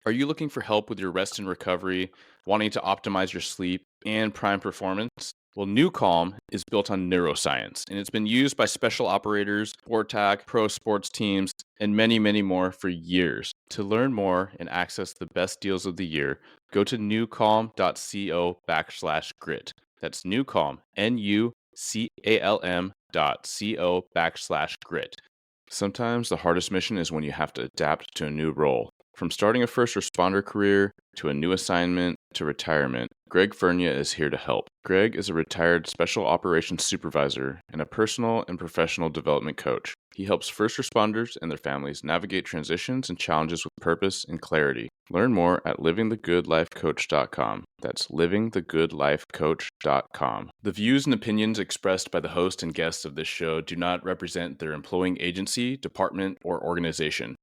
Are you looking for help with your rest and recovery, wanting to optimize your sleep and prime performance? Well, New Calm is built on neuroscience, and it's been used by special operators, SportTAC, pro sports teams, and many, many more for years. To learn more and access the best deals of the year, go to newcalm.co/grit. That's Newcalm, NUCALM.co/grit. Sometimes the hardest mission is when you have to adapt to a new role. From starting a first responder career to a new assignment to retirement, Greg Fernia is here to help. Greg is a retired special operations supervisor and a personal and professional development coach. He helps first responders and their families navigate transitions and challenges with purpose and clarity. Learn more at livingthegoodlifecoach.com. That's livingthegoodlifecoach.com. The views and opinions expressed by the host and guests of this show do not represent their employing agency, department, or organization.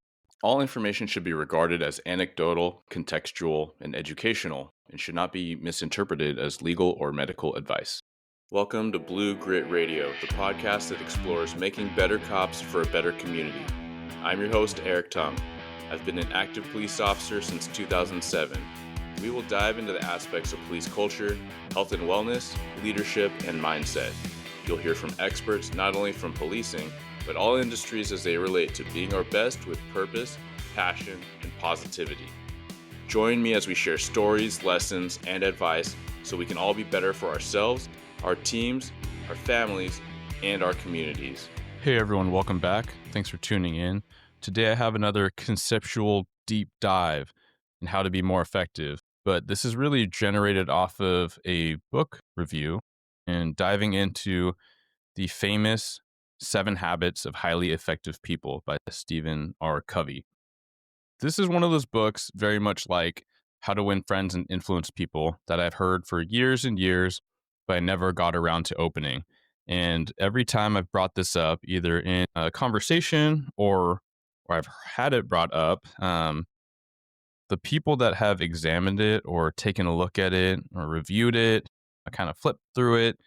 All information should be regarded as anecdotal, contextual, and educational, and should not be misinterpreted as legal or medical advice. Welcome to Blue Grit Radio, the podcast that explores making better cops for a better community. I'm your host, Eric Tung. I've been an active police officer since 2007. We will dive into the aspects of police culture, health and wellness, leadership, and mindset. You'll hear from experts not only from policing, but all industries as they relate to being our best with purpose, passion, and positivity. Join me as we share stories, lessons, and advice so we can all be better for ourselves, our teams, our families, and our communities. Hey everyone, welcome back. Thanks for tuning in. Today I have another conceptual deep dive in how to be more effective, but this is really generated off of a book review and diving into the famous 7 Habits of Highly Effective People by Stephen Covey. This is one of those books, very much like How to Win Friends and Influence People, that I've heard for years and years, but I never got around to opening. And every time I've brought this up, either in a conversation or I've had it brought up, the people that have examined it or taken a look at it or reviewed it, I kind of flipped through it,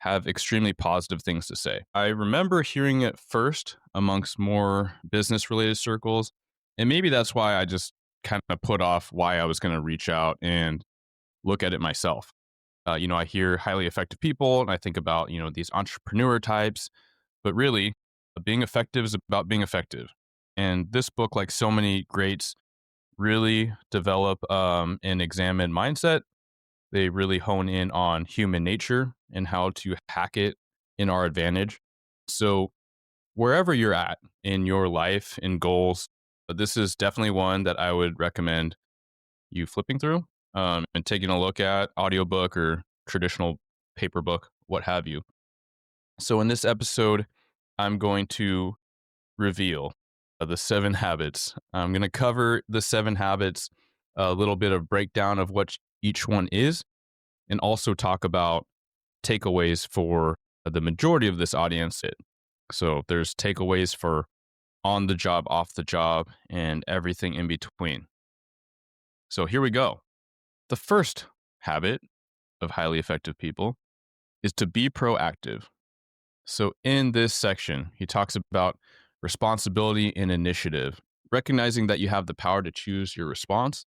have extremely positive things to say. I remember hearing it first amongst more business related circles. And maybe that's why I just kind of put off why I was going to reach out and look at it myself. I hear highly effective people and I think about, these entrepreneur types, but really being effective is about being effective. And this book, like so many greats, really develop and examine mindset. They really hone in on human nature and how to hack it in our advantage. So wherever you're at in your life and goals, this is definitely one that I would recommend you flipping through and taking a look at, audiobook or traditional paper book, what have you. So in this episode, I'm going to reveal the 7 habits. I'm going to cover the 7 habits, a little bit of breakdown of what each one is, and also talk about takeaways for the majority of this audience. So there's takeaways for on the job, off the job, and everything in between. So here we go. The first habit of highly effective people is to be proactive. So in this section, he talks about responsibility and initiative, recognizing that you have the power to choose your response.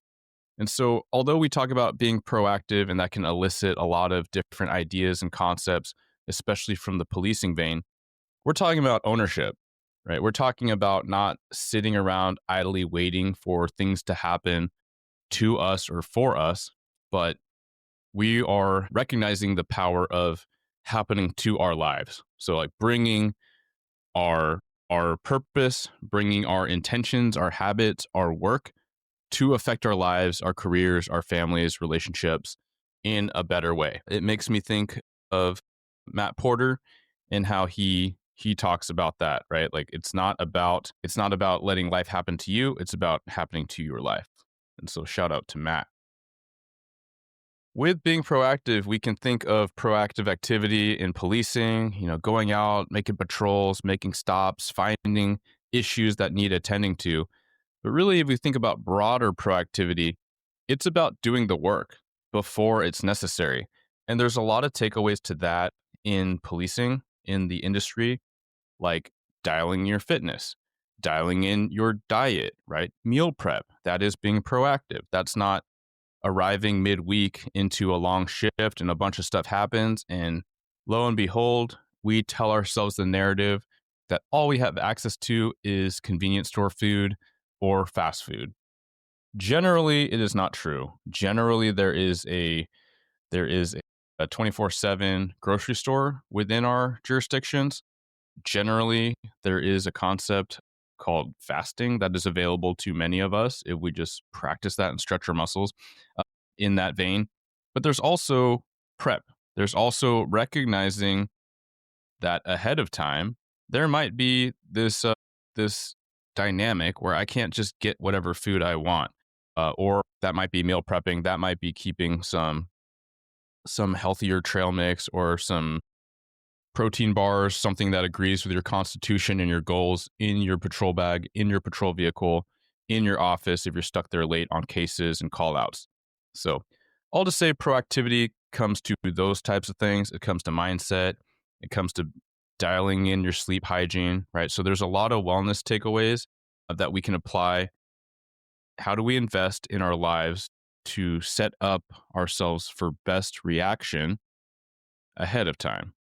And so although we talk about being proactive and that can elicit a lot of different ideas and concepts, especially from the policing vein, we're talking about ownership, right? We're talking about not sitting around idly waiting for things to happen to us or for us, but we are recognizing the power of happening to our lives. So like bringing our purpose, bringing our intentions, our habits, our work to affect our lives, our careers, our families, relationships in a better way. It makes me think of Matt Porter and how he talks about that, right? Like it's not about letting life happen to you, it's about happening to your life. And so shout out to Matt. With being proactive, we can think of proactive activity in policing, going out, making patrols, making stops, finding issues that need attending to. But really, if we think about broader proactivity, it's about doing the work before it's necessary. And there's a lot of takeaways to that in policing, in the industry, like dialing your fitness, dialing in your diet, right? Meal prep, that is being proactive. That's not arriving midweek into a long shift and a bunch of stuff happens. And lo and behold, we tell ourselves the narrative that all we have access to is convenience store food or fast food. Generally, it is not true. Generally, there is a 24/7 grocery store within our jurisdictions. Generally, there is a concept called fasting that is available to many of us if we just practice that and stretch our muscles uh, in that vein. But there's also prep. There's also recognizing that ahead of time there might be this dynamic where I can't just get whatever food I want, or that might be meal prepping. That might be keeping some healthier trail mix or some protein bars, something that agrees with your constitution and your goals in your patrol bag, in your patrol vehicle, in your office if you're stuck there late on cases and call outs. So, all to say, proactivity comes to those types of things. It comes to mindset, it comes to dialing in your sleep hygiene, right? So, there's a lot of wellness takeaways that we can apply. How do we invest in our lives to set up ourselves for best reaction ahead of time?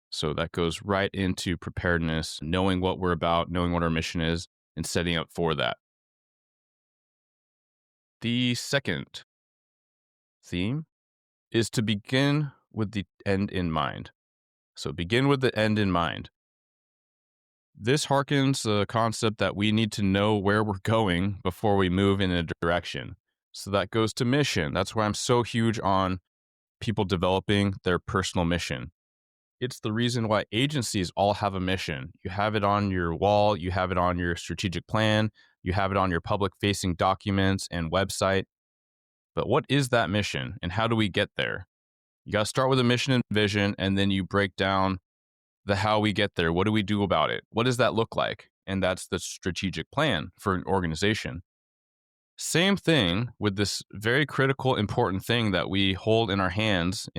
So that goes right into preparedness, knowing what we're about, knowing what our mission is, and setting up for that. The second theme is to begin with the end in mind. So begin with the end in mind. This harkens the concept that we need to know where we're going before we move in a direction. So that goes to mission. That's why I'm so huge on people developing their personal mission. It's the reason why agencies all have a mission. You have it on your wall, you have it on your strategic plan, you have it on your public facing documents and website. But what is that mission and how do we get there? You got to start with a mission and vision, and then you break down the how we get there. What do we do about it? What does that look like? And that's the strategic plan for an organization. Same thing with this very critical, important thing that we hold in our hands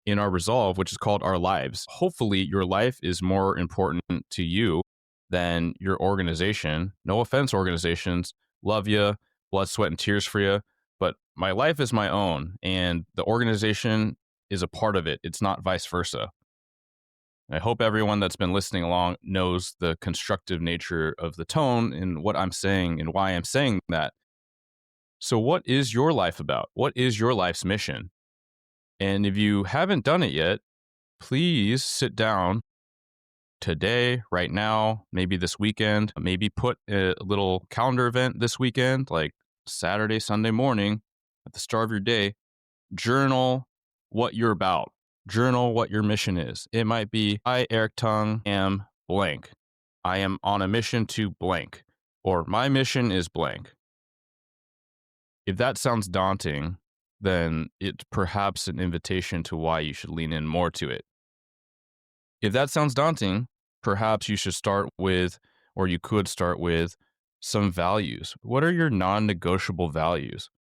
in our resolve, which is called our lives. Hopefully, your life is more important to you than your organization. No offense, organizations, love you, blood, sweat, and tears for you. But my life is my own, and the organization is a part of it. It's not vice versa. I hope everyone that's been listening along knows the constructive nature of the tone and what I'm saying and why I'm saying that. So, what is your life about? What is your life's mission? And if you haven't done it yet, please sit down today, right now, maybe this weekend, maybe put a little calendar event this weekend, like Saturday, Sunday morning at the start of your day. Journal what you're about, journal what your mission is. It might be, I, Eric Tung, am blank. I am on a mission to blank, or my mission is blank. If that sounds daunting, then it's perhaps an invitation to why you should lean in more to it. If that sounds daunting, perhaps you should start with, or you could start with, some values. What are your non negotiable values?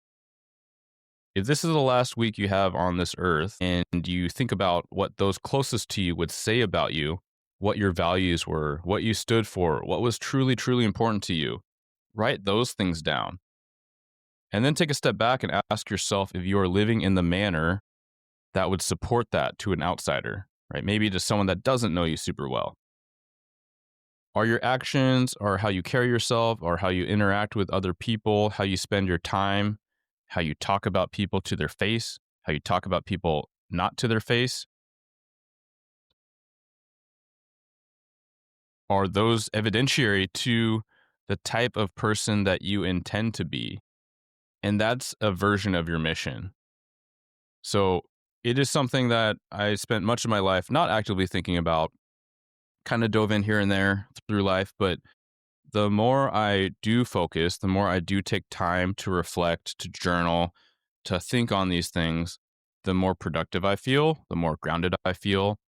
If this is the last week you have on this earth and you think about what those closest to you would say about you, what your values were, what you stood for, what was truly, truly important to you, write those things down. And then take a step back and ask yourself if you are living in the manner that would support that to an outsider, right? Maybe to someone that doesn't know you super well. Are your actions or how you carry yourself or how you interact with other people, how you spend your time, how you talk about people to their face, how you talk about people not to their face, are those evidentiary to the type of person that you intend to be? And that's a version of your mission. So it is something that I spent much of my life not actively thinking about, kind of dove in here and there through life. But the more I do focus, the more I do take time to reflect, to journal, to think on these things, the more productive I feel, the more grounded I feel,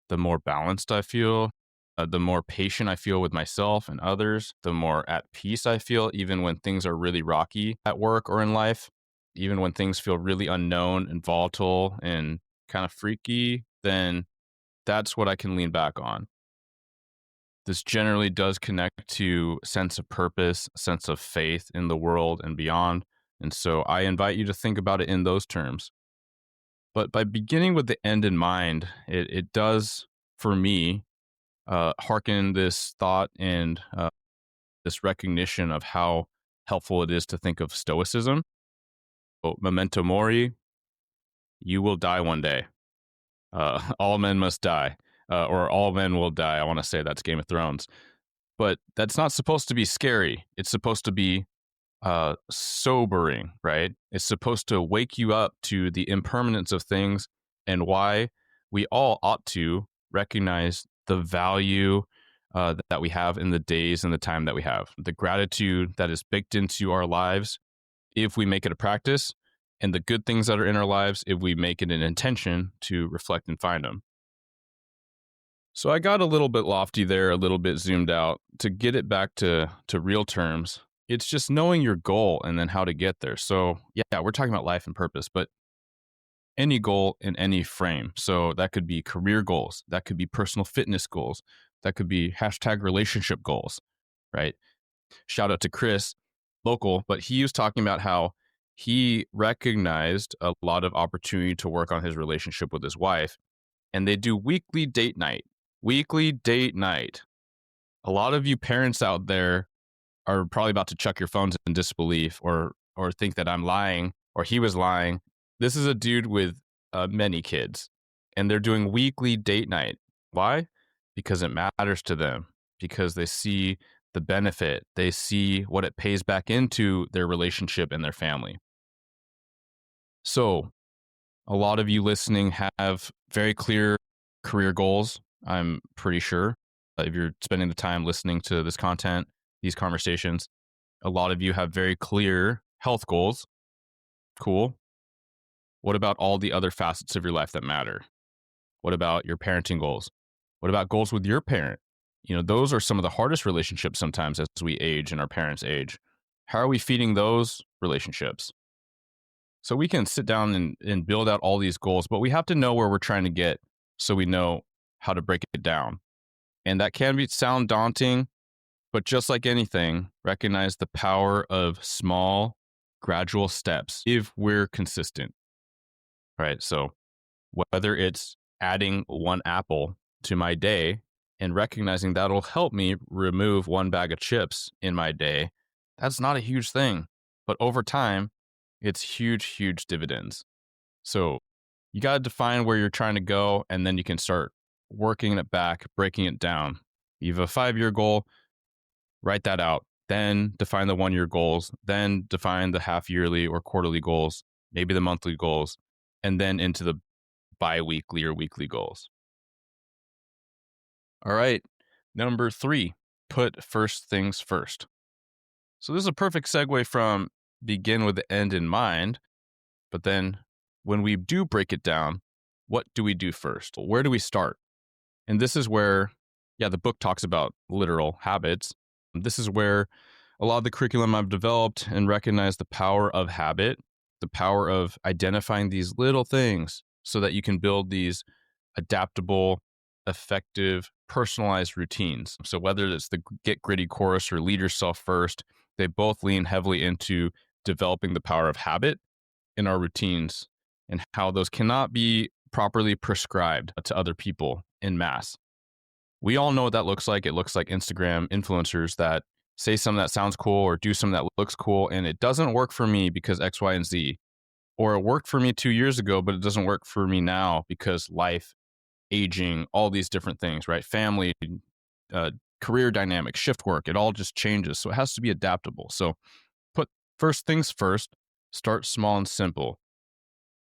the more balanced I feel, the more patient I feel with myself and others, the more at peace I feel, even when things are really rocky at work or in life, even when things feel really unknown and volatile and kind of freaky, then that's what I can lean back on. This generally does connect to sense of purpose, sense of faith in the world and beyond. And so I invite you to think about it in those terms. But by beginning with the end in mind, it does, for me, hearken this thought and this recognition of how helpful it is to think of stoicism. So, memento mori, you will die one day. All men must die, or all men will die. I want to say that's Game of Thrones. But that's not supposed to be scary. It's supposed to be sobering, right? It's supposed to wake you up to the impermanence of things and why we all ought to recognize the value that we have in the days and the time that we have, the gratitude that is baked into our lives if we make it a practice, and the good things that are in our lives if we make it an intention to reflect and find them. So I got a little bit lofty there, a little bit zoomed out. To get it back to real terms, it's just knowing your goal and then how to get there. So yeah, we're talking about life and purpose, but any goal in any frame. So that could be career goals, that could be personal fitness goals, that could be hashtag relationship goals, right? Shout out to Chris, local, but he was talking about how he recognized a lot of opportunity to work on his relationship with his wife, and they do weekly date night. Weekly date night. A lot of you parents out there are probably about to chuck your phones in disbelief or think that I'm lying or he was lying. This is a dude with many kids, and they're doing weekly date night. Why? Because it matters to them, because they see the benefit, they see what it pays back into their relationship and their family. So a lot of you listening have very clear career goals, I'm pretty sure. If you're spending the time listening to this content, these conversations, a lot of you have very clear health goals. Cool. What about all the other facets of your life that matter? What about your parenting goals? What about goals with your parent? You know, those are some of the hardest relationships sometimes as we age and our parents age. How are we feeding those relationships? So we can sit down and build out all these goals, but we have to know where we're trying to get so we know how to break it down. And that can sound daunting, but just like anything, recognize the power of small, gradual steps if we're consistent, right? So whether it's adding one apple to my day and recognizing that'll help me remove one bag of chips in my day, that's not a huge thing. But over time, it's huge, huge dividends. So you got to define where you're trying to go, and then you can start working it back, breaking it down. You have a 5-year goal, write that out. Then define the 1-year goals. Then define the half-yearly or quarterly goals, maybe the monthly goals, and then into the bi-weekly or weekly goals. All right. Number 3, put first things first. So this is a perfect segue from begin with the end in mind. But then when we do break it down, what do we do first? Where do we start? And this is where, the book talks about literal habits. This is where a lot of the curriculum I've developed and recognize the power of habit, the power of identifying these little things so that you can build these adaptable, effective, personalized routines. So whether it's the Get Gritty course or Lead Yourself First, they both lean heavily into developing the power of habit in our routines and how those cannot be properly prescribed to other people in mass. We all know what that looks like. It looks like Instagram influencers that say something that sounds cool or do something that looks cool, and it doesn't work for me because X, Y, and Z. Or it worked for me 2 years ago, but it doesn't work for me now because life, aging, all these different things, right? Family, career dynamics, shift work, it all just changes. So it has to be adaptable. So put first things first, start small and simple.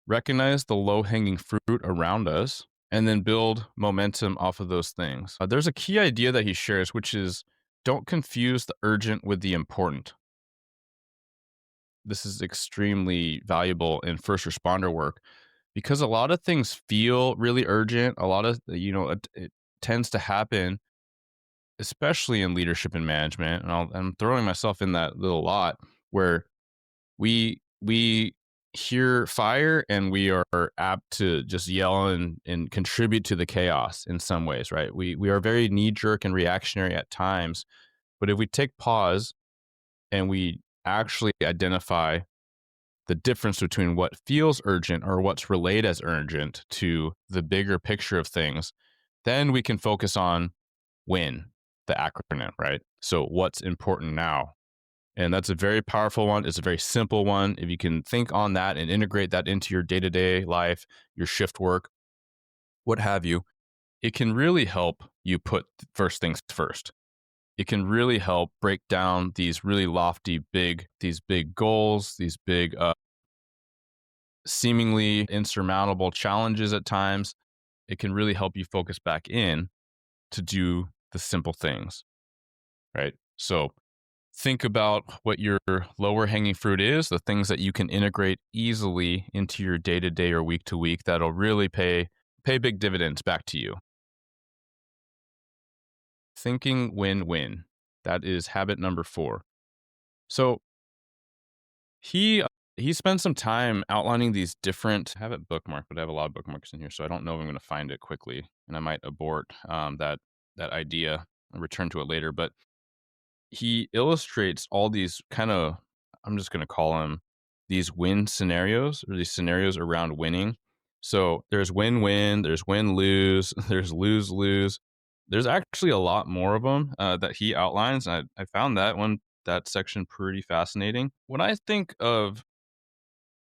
Recognize the low-hanging fruit around us, and then build momentum off of those things. There's a key idea that he shares, which is don't confuse the urgent with the important. This is extremely valuable in first responder work because a lot of things feel really urgent. A lot of, it tends to happen, especially in leadership and management. And I'm throwing myself in that little lot where we hear fire and we are apt to just yell and contribute to the chaos in some ways, right? We are very knee jerk and reactionary at times. But if we take pause and we actually identify the difference between what feels urgent or what's relayed as urgent to the bigger picture of things, then we can focus on WIN, the acronym, right? So what's important now? And that's a very powerful one. It's a very simple one. If you can think on that and integrate that into your day-to-day life, your shift work, what have you, it can really help you put first things first. It can really help break down these really lofty, these big goals, these big, seemingly insurmountable challenges at times. It can really help you focus back in to do the simple things, right? So think about what your lower hanging fruit is, the things that you can integrate easily into your day to day or week to week that'll really pay big dividends back to you. Thinking win-win. That is habit number 4. So he he spent some time outlining these different. I have it bookmarked, but I have a lot of bookmarks in here, so I don't know if I'm going to find it quickly, and I might abort that idea and return to it later. But he illustrates all these kind of, I'm just going to call them these win scenarios, or these scenarios around winning. So there's win-win, there's win-lose, there's lose-lose. There's actually a lot more of them that he outlines. I found that section pretty fascinating. When I think of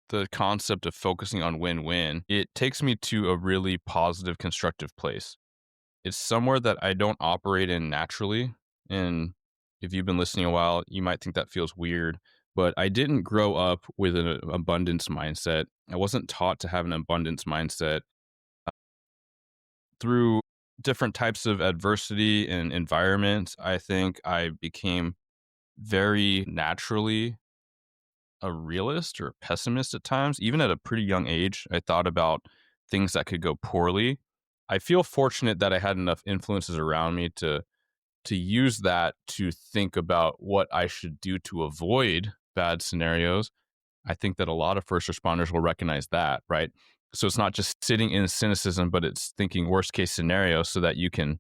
the concept of focusing on win-win, it takes me to a really positive, constructive place. It's somewhere that I don't operate in naturally. And if you've been listening a while, you might think that feels weird, but I didn't grow up with an abundance mindset. I wasn't taught to have an abundance mindset. Through different types of adversity and environments, I think I became very naturally a realist or a pessimist at times. Even at a pretty young age, I thought about things that could go poorly. I feel fortunate that I had enough influences around me to use that to think about what I should do to avoid bad scenarios. I think that a lot of first responders will recognize that, right? So it's not just sitting in cynicism, but it's thinking worst case scenario so that you can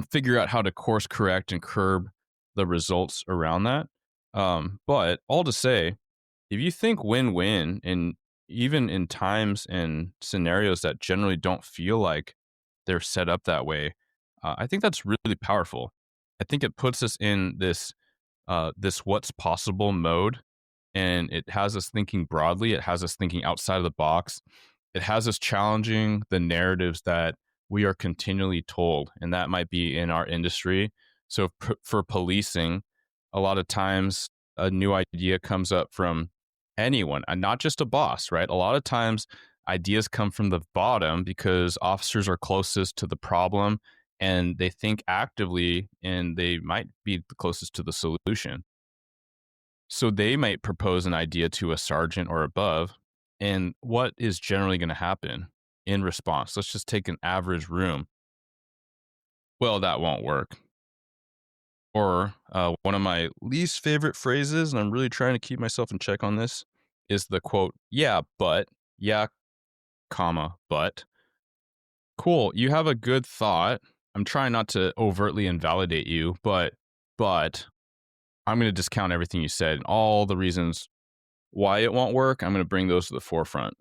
figure out how to course correct and curb the results around that. But all to say, if you think win-win, and even in times and scenarios that generally don't feel like they're set up that way, I think that's really powerful. I think it puts us in this what's possible mode, and it has us thinking broadly. It has us thinking outside of the box. It has us challenging the narratives that we are continually told, and that might be in our industry. So for policing, a lot of times a new idea comes up from anyone, and not just a boss, right? A lot of times ideas come from the bottom because officers are closest to the problem and they think actively and they might be the closest to the solution. So they might propose an idea to a sergeant or above. And what is generally going to happen in response? Let's just take an average room. Well, that won't work. Or one of my least favorite phrases, and I'm really trying to keep myself in check on this, is the quote, yeah, but, yeah, comma, but. Cool. You have a good thought. I'm trying not to overtly invalidate you, but I'm going to discount everything you said and all the reasons why it won't work. I'm going to bring those to the forefront.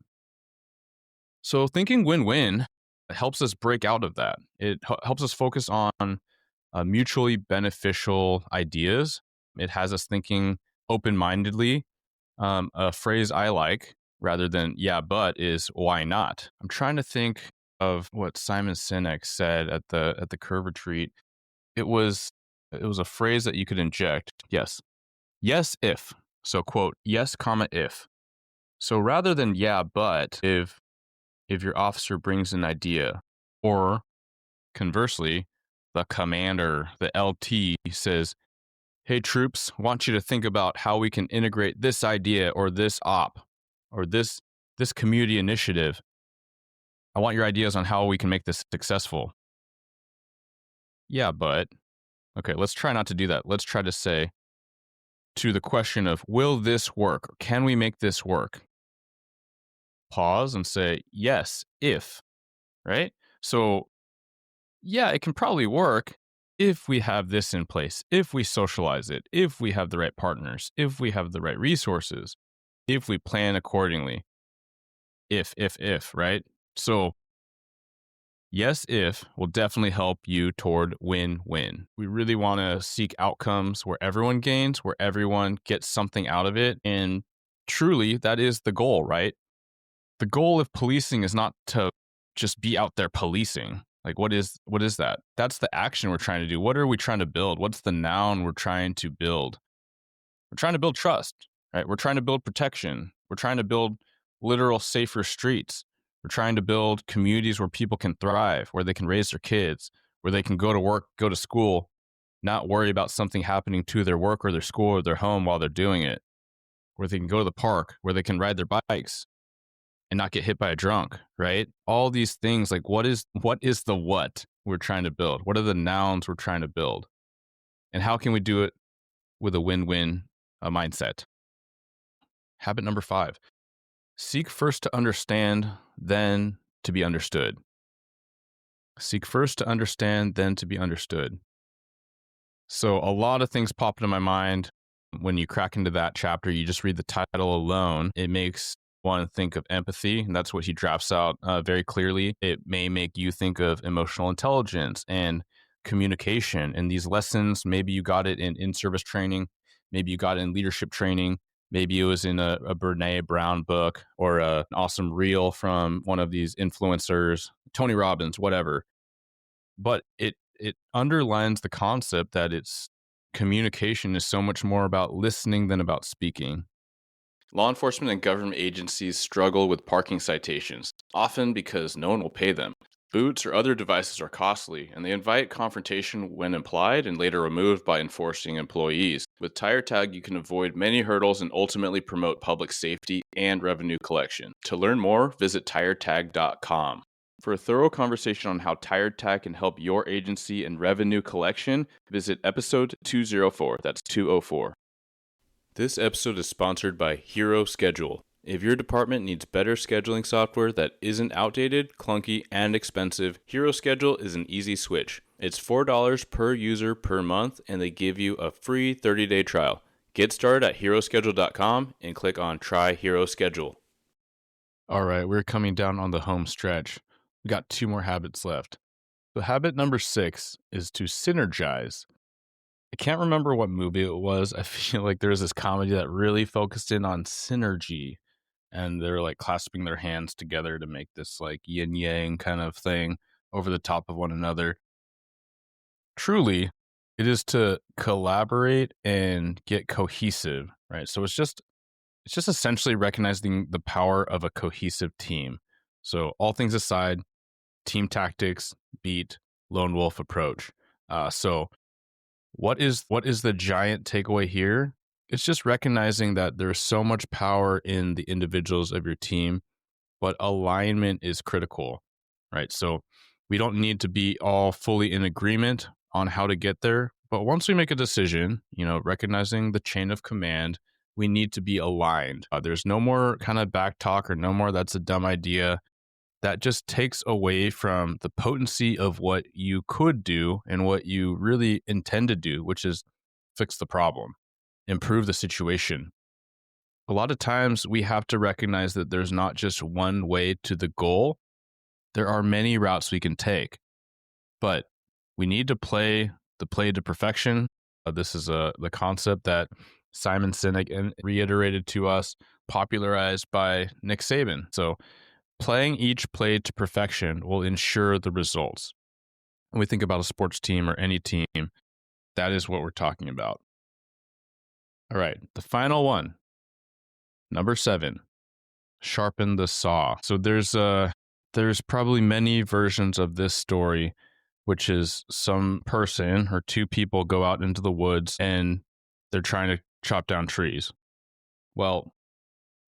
So thinking win-win helps us break out of that. It helps us focus on mutually beneficial ideas. It has us thinking open-mindedly. A phrase I like rather than yeah, but is why not? I'm trying to think of what Simon Sinek said at the Curve retreat. It was a phrase that you could inject. Yes, if. So quote, yes, comma, if. So rather than yeah, but, if your officer brings an idea, or conversely, the commander, the LT says, hey troops, want you to think about how we can integrate this idea or this op or this community initiative. I want your ideas on how we can make this successful. Yeah, but okay, let's try not to do that. Let's try to say to the question of will this work? Can we make this work? pause and say, yes, if, right? So, yeah, it can probably work if we have this in place, if we socialize it, if we have the right partners, if we have the right resources, if we plan accordingly. If, right? So, yes, if will definitely help you toward win win. We really want to seek outcomes where everyone gains, where everyone gets something out of it. And truly, that is the goal, right? The goal of policing is not to just be out there policing. Like what is that? That's the action we're trying to do. What are we trying to build? What's the noun we're trying to build? We're trying to build trust, right? We're trying to build protection. We're trying to build literal safer streets. We're trying to build communities where people can thrive, where they can raise their kids, where they can go to work, go to school, not worry about something happening to their work or their school or their home while they're doing it, where they can go to the park, where they can ride their bikes and not get hit by a drunk, right? All these things, like what is the what we're trying to build? What are the nouns we're trying to build? And how can we do it with a win-win mindset? Habit number 5, seek first to understand, then to be understood. Seek first to understand, then to be understood. So a lot of things pop into my mind when you crack into that chapter. You just read the title alone. It makes one think of empathy, and that's what he drafts out very clearly. It may make you think of emotional intelligence and communication. And these lessons, maybe you got it in in-service training, maybe you got it in leadership training, maybe it was in a Brene Brown book or an awesome reel from one of these influencers, Tony Robbins, whatever. But it underlines the concept that it's communication is so much more about listening than about speaking. Law enforcement and government agencies struggle with parking citations, often because no one will pay them. Boots or other devices are costly, and they invite confrontation when implied and later removed by enforcing employees. With Tire Tag, you can avoid many hurdles and ultimately promote public safety and revenue collection. To learn more, visit tiretag.com. For a thorough conversation on how Tire Tag can help your agency and revenue collection, visit episode 204. That's 204. This episode is sponsored by Hero Schedule. If your department needs better scheduling software that isn't outdated, clunky, and expensive, Hero Schedule is an easy switch. It's $4 per user per month, and they give you a free 30-day trial. Get started at heroschedule.com and click on Try Hero Schedule. All right, we're coming down on the home stretch. We got 2 more habits left. So habit number 6 is to synergize. I can't remember what movie it was. I feel like there was this comedy that really focused in on synergy, and they're like clasping their hands together to make this like yin yang kind of thing over the top of one another. Truly, it is to collaborate and get cohesive, right? So it's just essentially recognizing the power of a cohesive team. So all things aside, team tactics beat lone wolf approach. So what is the giant takeaway here? It's just recognizing that there's so much power in the individuals of your team, but alignment is critical, right? So we don't need to be all fully in agreement on how to get there, but once we make a decision, recognizing the chain of command, we need to be aligned. There's no more kind of back talk or no more that's a dumb idea. That just takes away from the potency of what you could do and what you really intend to do, which is fix the problem, improve the situation. A lot of times we have to recognize that there's not just one way to the goal. There are many routes we can take, but we need to play the play to perfection. This is the concept that Simon Sinek reiterated to us, popularized by Nick Saban. So playing each play to perfection will ensure the results. When we think about a sports team or any team, that is what we're talking about. All right, the final one, number 7, sharpen the saw. So there's probably many versions of this story, which is some person or 2 people go out into the woods and they're trying to chop down trees. Well,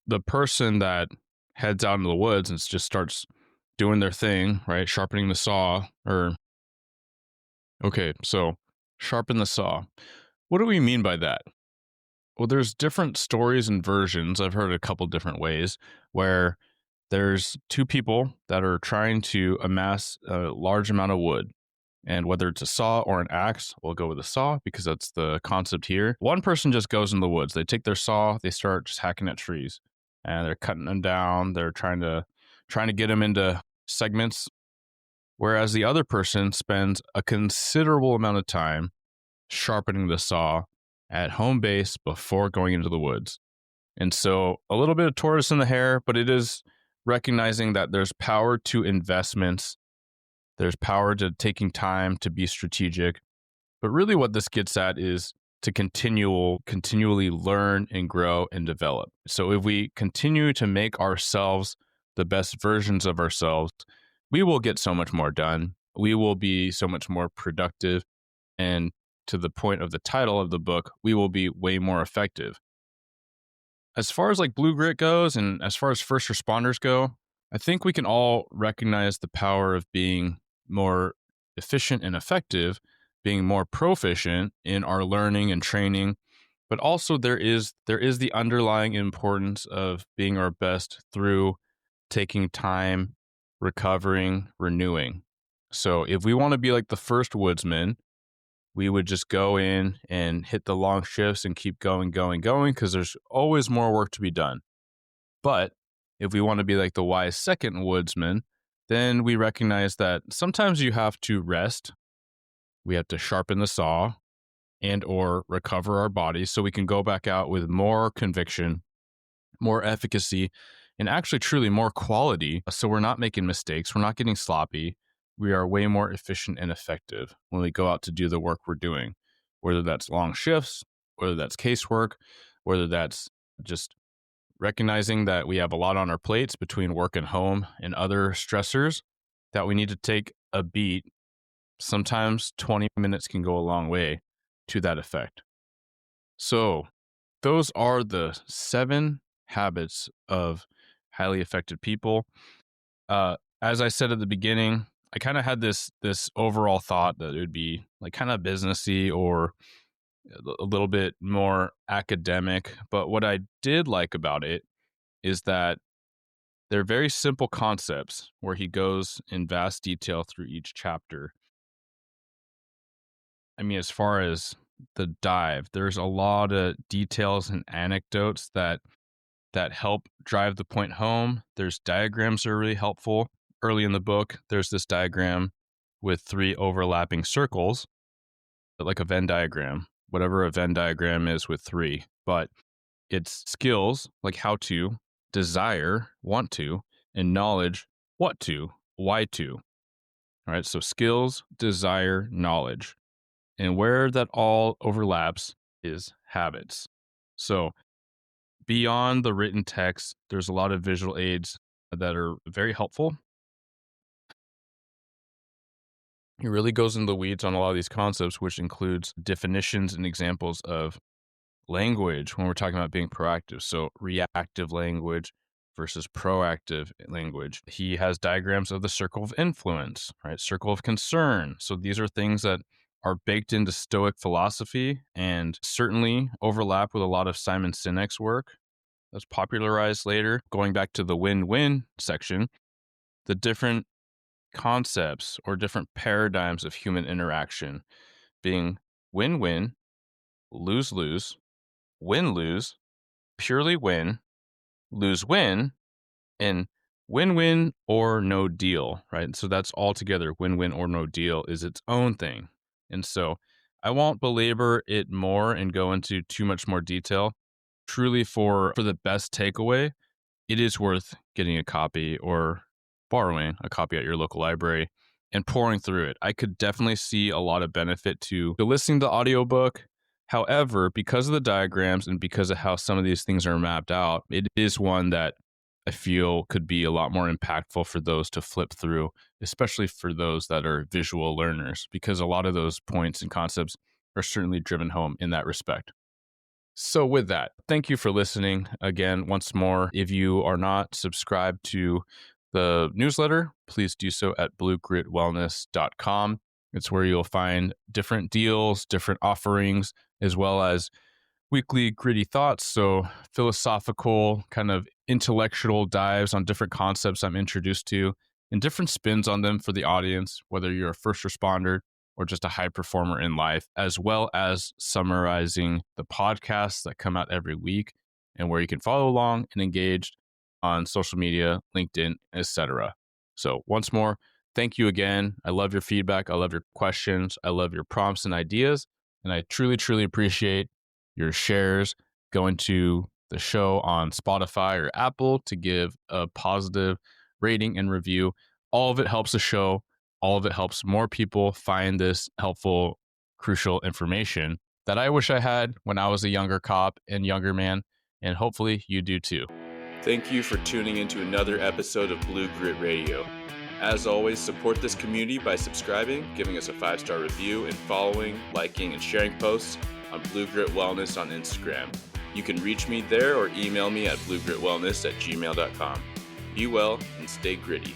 the person that heads out into the woods and just starts doing their thing, right? Sharpening the saw so sharpen the saw. What do we mean by that? Well, there's different stories and versions. I've heard a couple different ways where There's two people that are trying to amass a large amount of wood. And whether it's a saw or an axe, we'll go with a saw because that's the concept here. One person just goes in the woods. They take their saw, they start just hacking at trees, and they're cutting them down. They're trying to get them into segments. Whereas the other person spends a considerable amount of time sharpening the saw at home base before going into the woods. And so a little bit of tortoise in the hare, but it is recognizing that there's power to investments. There's power to taking time to be strategic. But really what this gets at is to continually learn and grow and develop. So if we continue to make ourselves the best versions of ourselves, we will get so much more done. We will be so much more productive. And to the point of the title of the book, we will be way more effective. As far as like Blue Grit goes, and as far as first responders go, I think we can all recognize the power of being more efficient and effective, being more proficient in our learning and training. But also there is the underlying importance of being our best through taking time, recovering, renewing. So if we want to be like the first woodsman, we would just go in and hit the long shifts and keep going, because there's always more work to be done. But if we want to be like the wise second woodsman, then we recognize that sometimes you have to rest. We have to sharpen the saw and or recover our bodies so we can go back out with more conviction, more efficacy, and actually truly more quality. So we're not making mistakes. We're not getting sloppy. We are way more efficient and effective when we go out to do the work we're doing, whether that's long shifts, whether that's casework, whether that's just recognizing that we have a lot on our plates between work and home and other stressors that we need to take a beat. Sometimes 20 minutes can go a long way to that effect. So those are the 7 habits of highly effective people. As I said at the beginning, I kind of had this overall thought that it would be like kind of businessy or a little bit more academic. But what I did like about it is that they're very simple concepts where he goes in vast detail through each chapter. I mean, as far as the dive, there's a lot of details and anecdotes that help drive the point home. There's diagrams that are really helpful. Early in the book, there's this diagram with 3 overlapping circles, like a Venn diagram, whatever a Venn diagram is with 3. But it's skills, like how to, desire, want to, and knowledge, what to, why to. All right, so skills, desire, knowledge. And where that all overlaps is habits. So beyond the written text, there's a lot of visual aids that are very helpful. It really goes into the weeds on a lot of these concepts, which includes definitions and examples of language when we're talking about being proactive. So reactive language versus proactive language. He has diagrams of the circle of influence, right? Circle of concern. So these are things that are baked into Stoic philosophy and certainly overlap with a lot of Simon Sinek's work that's popularized later. Going back to the win-win section, the different concepts or different paradigms of human interaction being win-win, lose-lose, win-lose, purely win, lose-win, and win-win or no deal, right? So that's all together. Win-win or no deal is its own thing. And so I won't belabor it more and go into too much more detail. Truly for the best takeaway, it is worth getting a copy or borrowing a copy at your local library and pouring through it. I could definitely see a lot of benefit to listening to the audiobook. However, because of the diagrams and because of how some of these things are mapped out, it is one that I feel could be a lot more impactful for those to flip through, especially for those that are visual learners, because a lot of those points and concepts are certainly driven home in that respect. So with that, thank you for listening again once more. If you are not subscribed to the newsletter, please do so at bluegritwellness.com. It's where you'll find different deals, different offerings, as well as weekly gritty thoughts. So philosophical, kind of intellectual dives on different concepts I'm introduced to and different spins on them for the audience, whether you're a first responder or just a high performer in life, as well as summarizing the podcasts that come out every week and where you can follow along and engage on social media, LinkedIn, etc. So once more, thank you again. I love your feedback. I love your questions. I love your prompts and ideas. And I truly, truly appreciate your shares. Going to the show on Spotify or Apple to give a positive rating and review. All of it helps the show. All of it helps more people find this helpful, crucial information that I wish I had when I was a younger cop and younger man. And hopefully you do too. Thank you for tuning into another episode of Blue Grit Radio. As always, support this community by subscribing, giving us a 5-star review, and following, liking, and sharing posts on Blue Grit Wellness on Instagram. You can reach me there or email me at bluegritwellness@gmail.com. Be well and stay gritty.